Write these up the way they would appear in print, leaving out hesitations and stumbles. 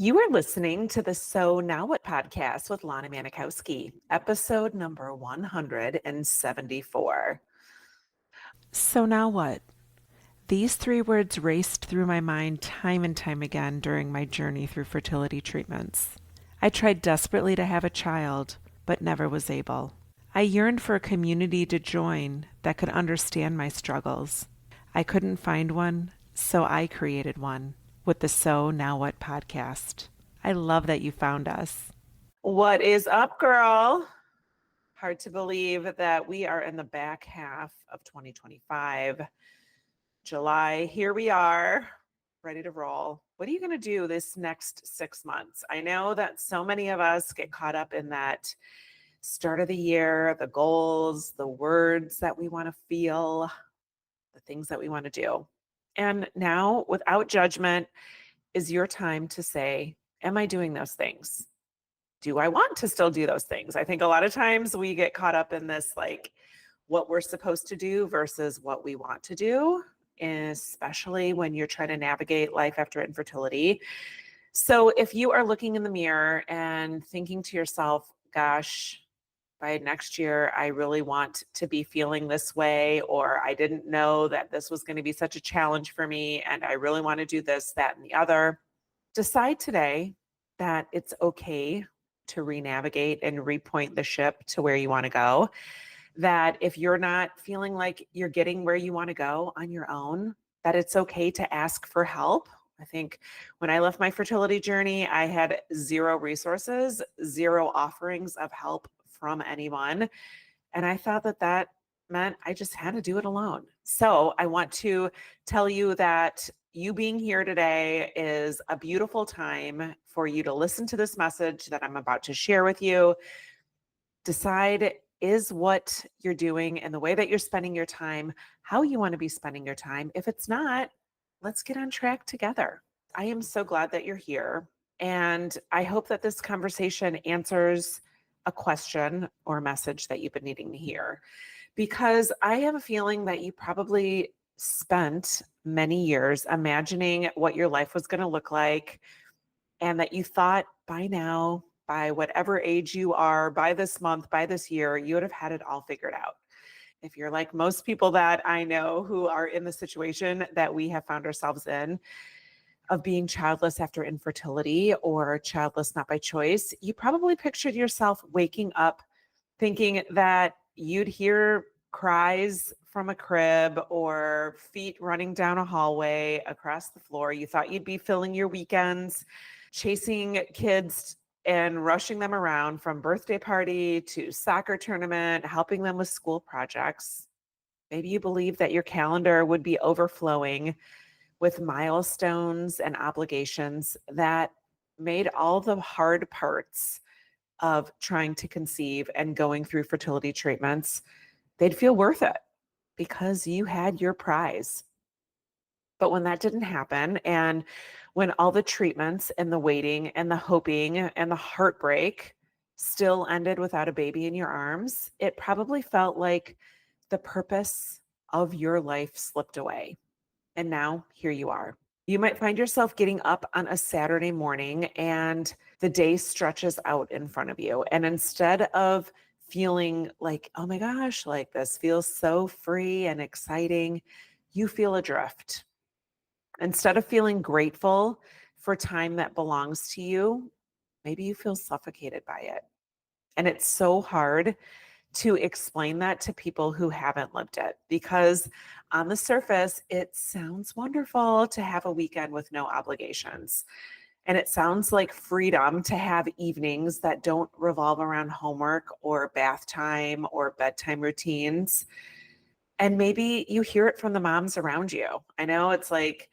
You are listening to the So Now What podcast with Lana Manikowski, episode number 174. So now what? These three words raced through my mind time and time again during my journey through fertility treatments. I tried desperately to have a child, but never was able. I yearned for a community to join that could understand my struggles. I couldn't find one, so I created one with the So Now What podcast. I love that you found us. What is up, girl? Hard to believe that we are in the back half of 2025. July, here we are, ready to roll. What are you going to do this next 6 months? I know that so many of us get caught up in that start of the year, the goals, the words that we want to feel, the things that we want to do. And now, without judgment, is your time to say, am I doing those things? Do I want to still do those things? I think a lot of times we get caught up in this, like what we're supposed to do versus what we want to do, especially when you're trying to navigate life after infertility. So if you are looking in the mirror and thinking to yourself, gosh, by next year, I really want to be feeling this way, or I didn't know that this was going to be such a challenge for me, and I really want to do this, that, and the other. Decide today that it's okay to re-navigate and repoint the ship to where you want to go. That if you're not feeling like you're getting where you want to go on your own, that it's okay to ask for help. I think when I left my fertility journey, I had zero resources, zero offerings of help from anyone. And I thought that that meant I just had to do it alone. So I want to tell you that you being here today is a beautiful time for you to listen to this message that I'm about to share with you. Decide, is what you're doing and the way that you're spending your time how you want to be spending your time? If it's not, let's get on track together. I am so glad that you're here. And I hope that this conversation answers a question or a message that you've been needing to hear. Because I have a feeling that you probably spent many years imagining what your life was going to look like, and that you thought by now, by whatever age you are, by this month, by this year, you would have had it all figured out. If you're like most people that I know who are in the situation that we have found ourselves in, of being childless after infertility or childless not by choice, you probably pictured yourself waking up thinking that you'd hear cries from a crib or feet running down a hallway across the floor. You thought you'd be filling your weekends chasing kids and rushing them around from birthday party to soccer tournament, helping them with school projects. Maybe you believe that your calendar would be overflowing with milestones and obligations that made all the hard parts of trying to conceive and going through fertility treatments, they'd feel worth it because you had your prize. But when that didn't happen, and when all the treatments and the waiting and the hoping and the heartbreak still ended without a baby in your arms, it probably felt like the purpose of your life slipped away. And now here you are. You might find yourself getting up on a Saturday morning and the day stretches out in front of you. And instead of feeling like, oh my gosh, like this feels so free and exciting, you feel adrift. Instead of feeling grateful for time that belongs to you, maybe you feel suffocated by it. And it's so hard to explain that to people who haven't lived it, because on the surface, it sounds wonderful to have a weekend with no obligations. And it sounds like freedom to have evenings that don't revolve around homework or bath time or bedtime routines. And maybe you hear it from the moms around you. I know it's like,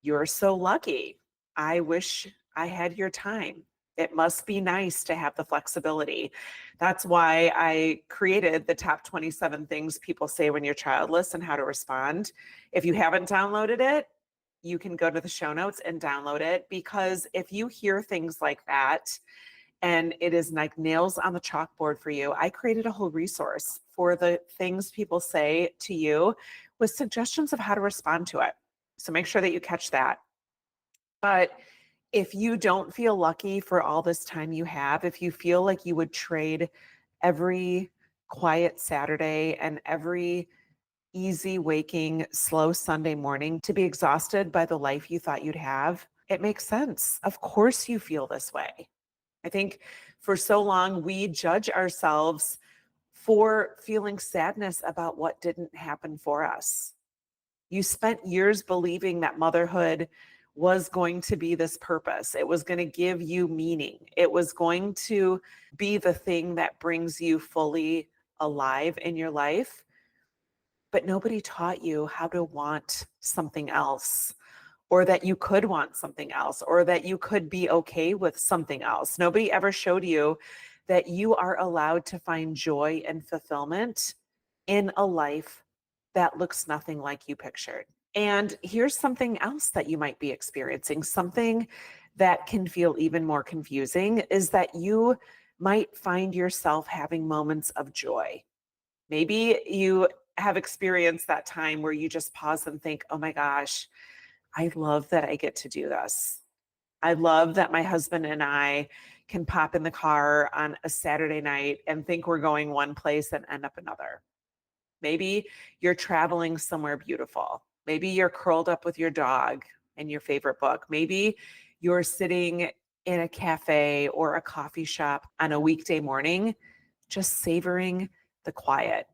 you're so lucky. I wish I had your time. It must be nice to have the flexibility. That's why I created the top 27 things people say when you're childless and how to respond. If you haven't downloaded it, you can go to the show notes and download it, because if you hear things like that and it is like nails on the chalkboard for you, I created a whole resource for the things people say to you with suggestions of how to respond to it. So make sure that you catch that. But If you don't feel lucky for all this time you have, if you feel like you would trade every quiet Saturday and every easy waking, slow Sunday morning to be exhausted by the life you thought you'd have, it makes sense. Of course, you feel this way. I think for so long, we judge ourselves for feeling sadness about what didn't happen for us. You spent years believing that motherhood was going to be this purpose. It was going to give you meaning. It was going to be the thing that brings you fully alive in your life. But nobody taught you how to want something else, or that you could want something else, or that you could be okay with something else. Nobody ever showed you that you are allowed to find joy and fulfillment in a life that looks nothing like you pictured. And here's something else that you might be experiencing, something that can feel even more confusing is that you might find yourself having moments of joy. Maybe you have experienced that time where you just pause and think, oh my gosh, I love that I get to do this. I love that my husband and I can pop in the car on a Saturday night and think we're going one place and end up another. Maybe you're traveling somewhere beautiful. Maybe you're curled up with your dog and your favorite book. Maybe you're sitting in a cafe or a coffee shop on a weekday morning, just savoring the quiet.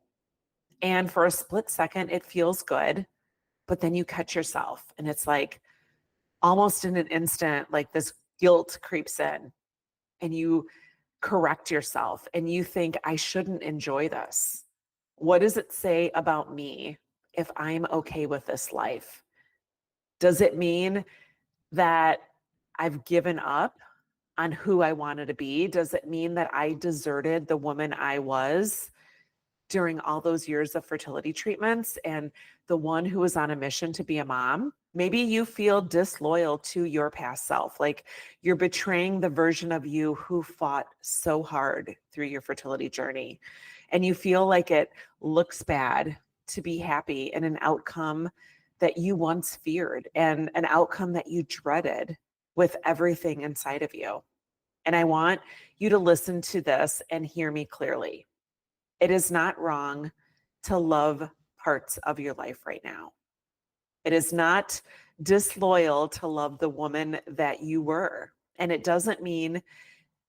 And for a split second, it feels good, but then you catch yourself and it's like almost in an instant, like this guilt creeps in and you correct yourself and you think, I shouldn't enjoy this. What does it say about me if I'm okay with this life? Does it mean that I've given up on who I wanted to be? Does it mean that I deserted the woman I was during all those years of fertility treatments and the one who was on a mission to be a mom? Maybe you feel disloyal to your past self, like you're betraying the version of you who fought so hard through your fertility journey. And you feel like it looks bad to be happy in an outcome that you once feared and an outcome that you dreaded with everything inside of you. And I want you to listen to this and hear me clearly. It is not wrong to love parts of your life right now. It is not disloyal to love the woman that you were. And it doesn't mean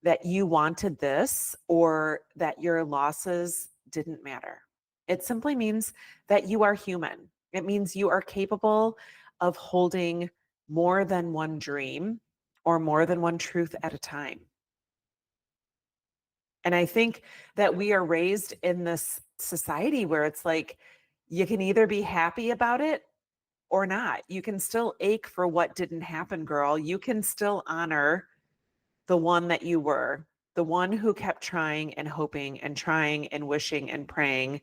that you wanted this or that your losses didn't matter. It simply means that you are human. It means you are capable of holding more than one dream or more than one truth at a time. And I think that we are raised in this society where it's like you can either be happy about it or not. You can still ache for what didn't happen, girl. You can still honor the one that you were, the one who kept trying and hoping and trying and wishing and praying,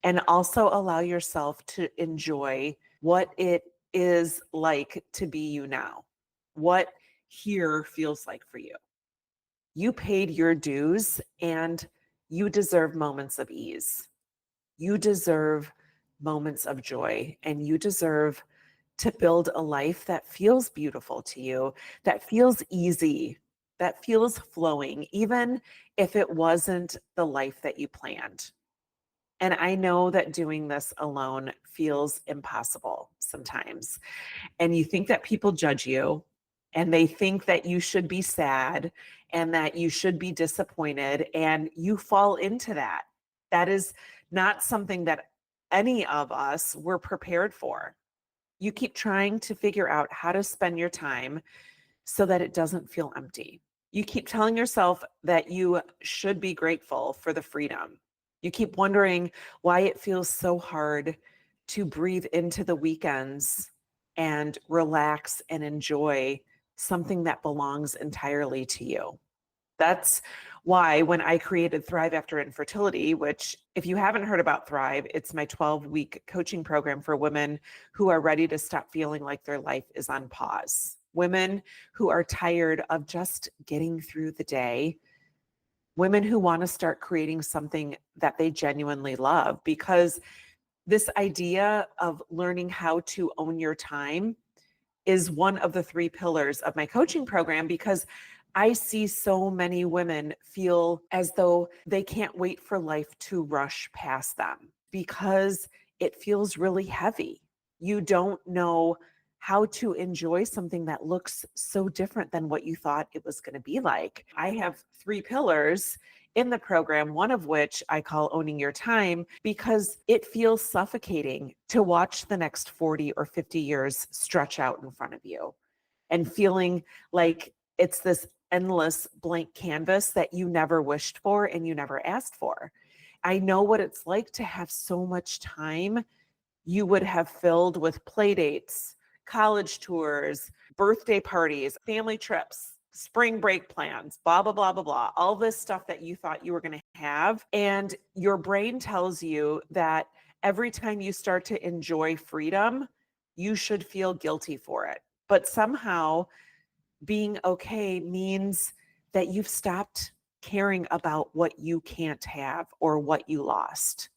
and also allow yourself to enjoy what it is like to be you now, what here feels like for you. You paid your dues and you deserve moments of ease. You deserve moments of joy and you deserve to build a life that feels beautiful to you, that feels easy, that feels flowing, even if it wasn't the life that you planned. And I know that doing this alone feels impossible sometimes. And you think that people judge you and they think that you should be sad and that you should be disappointed, and you fall into that. That is not something that any of us were prepared for. You keep trying to figure out how to spend your time so that it doesn't feel empty. You keep telling yourself that you should be grateful for the freedom. You keep wondering why it feels so hard to breathe into the weekends and relax and enjoy something that belongs entirely to you. That's why when I created Thrive After Infertility, which if you haven't heard about Thrive, it's my 12-week coaching program for women who are ready to stop feeling like their life is on pause. Women who are tired of just getting through the day. Women who want to start creating something that they genuinely love, because this idea of learning how to own your time is one of the 3 pillars of my coaching program, because I see so many women feel as though they can't wait for life to rush past them because it feels really heavy. You don't know how to enjoy something that looks so different than what you thought it was going to be like. I have 3 pillars in the program, one of which I call owning your time, because it feels suffocating to watch the next 40 or 50 years stretch out in front of you and feeling like it's this endless blank canvas that you never wished for and you never asked for. I know what it's like to have so much time you would have filled with play dates, college tours, birthday parties, family trips, spring break plans, blah, blah, blah, blah, blah, all this stuff that you thought you were going to have. And your brain tells you that every time you start to enjoy freedom, you should feel guilty for it. But somehow being okay means that you've stopped caring about what you can't have or what you lost.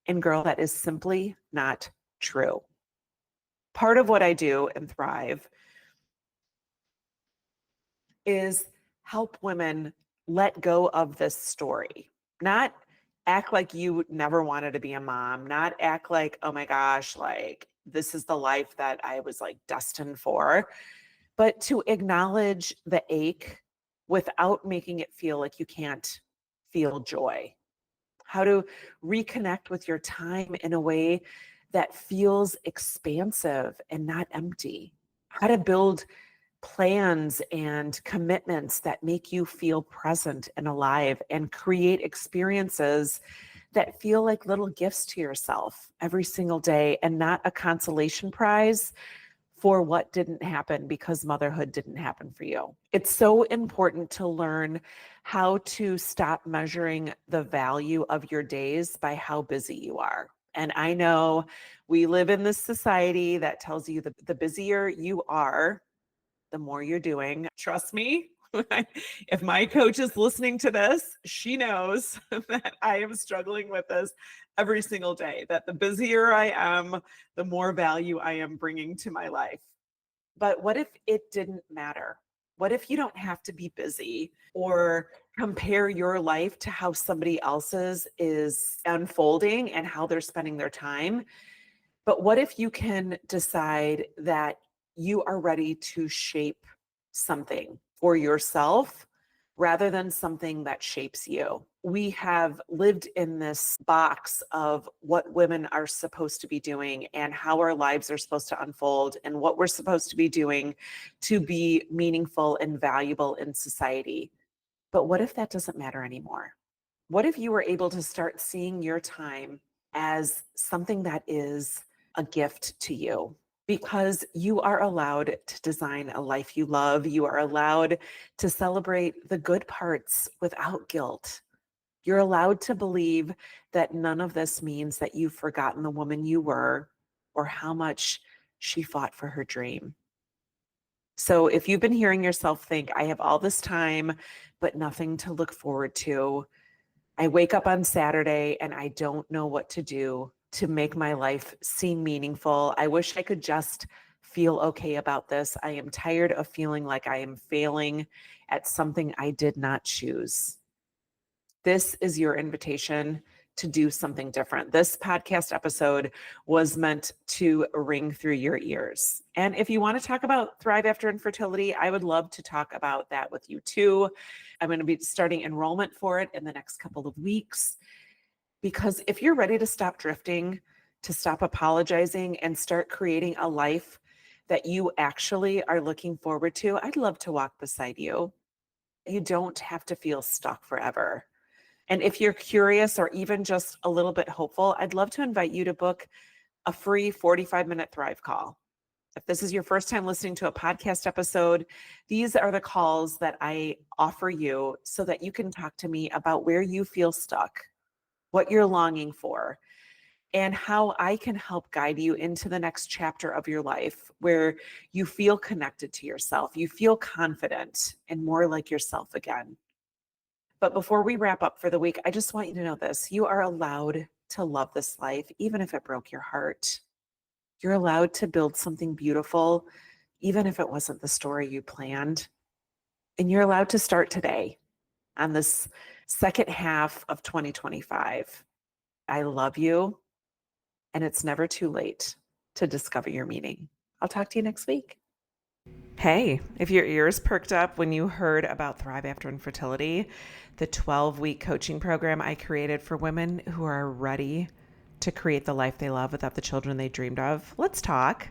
And girl, that is simply not true. Part of what I do in Thrive is help women let go of this story, not act like you never wanted to be a mom, not act like, oh my gosh, like this is the life that I was like destined for, but to acknowledge the ache without making it feel like you can't feel joy. How to reconnect with your time in a way that feels expansive and not empty. How to build plans and commitments that make you feel present and alive and create experiences that feel like little gifts to yourself every single day and not a consolation prize for what didn't happen because motherhood didn't happen for you. It's so important to learn how to stop measuring the value of your days by how busy you are. And I know we live in this society that tells you that the busier you are, the more you're doing. Trust me, if my coach is listening to this, she knows that I am struggling with this every single day, that the busier I am, the more value I am bringing to my life. But what if it didn't matter? What if you don't have to be busy or compare your life to how somebody else's is unfolding and how they're spending their time? But what if you can decide that you are ready to shape something for yourself rather than something that shapes you? We have lived in this box of what women are supposed to be doing and how our lives are supposed to unfold and what we're supposed to be doing to be meaningful and valuable in society. But what if that doesn't matter anymore? What if you were able to start seeing your time as something that is a gift to you? Because you are allowed to design a life you love. You are allowed to celebrate the good parts without guilt. You're allowed to believe that none of this means that you've forgotten the woman you were or how much she fought for her dream. So if you've been hearing yourself think, I have all this time, but nothing to look forward to, I wake up on Saturday and I don't know what to do to make my life seem meaningful. I wish I could just feel okay about this. I am tired of feeling like I am failing at something I did not choose. This is your invitation to do something different. This podcast episode was meant to ring through your ears. And if you want to talk about Thrive After Infertility, I would love to talk about that with you too. I'm going to be starting enrollment for it in the next couple of weeks. Because if you're ready to stop drifting, to stop apologizing, and start creating a life that you actually are looking forward to, I'd love to walk beside you. You don't have to feel stuck forever. And if you're curious or even just a little bit hopeful, I'd love to invite you to book a free 45-minute Thrive call. If this is your first time listening to a podcast episode, these are the calls that I offer you so that you can talk to me about where you feel stuck, what you're longing for, and how I can help guide you into the next chapter of your life where you feel connected to yourself, you feel confident and more like yourself again. But before we wrap up for the week, I just want you to know this. You are allowed to love this life, even if it broke your heart. You're allowed to build something beautiful, even if it wasn't the story you planned. And you're allowed to start today on this second half of 2025. I love you, and it's never too late to discover your meaning. I'll talk to you next week. Hey, if your ears perked up when you heard about Thrive After Infertility, the 12-week coaching program I created for women who are ready to create the life they love without the children they dreamed of, let's talk.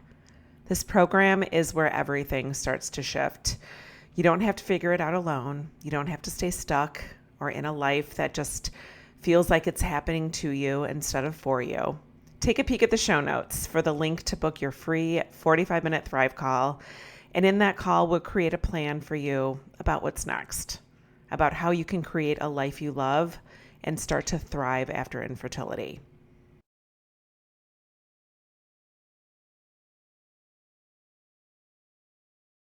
This program is where everything starts to shift. You don't have to figure it out alone. You don't have to stay stuck or in a life that just feels like it's happening to you instead of for you. Take a peek at the show notes for the link to book your free 45-minute Thrive call. And in that call, we'll create a plan for you about what's next, about how you can create a life you love and start to thrive after infertility.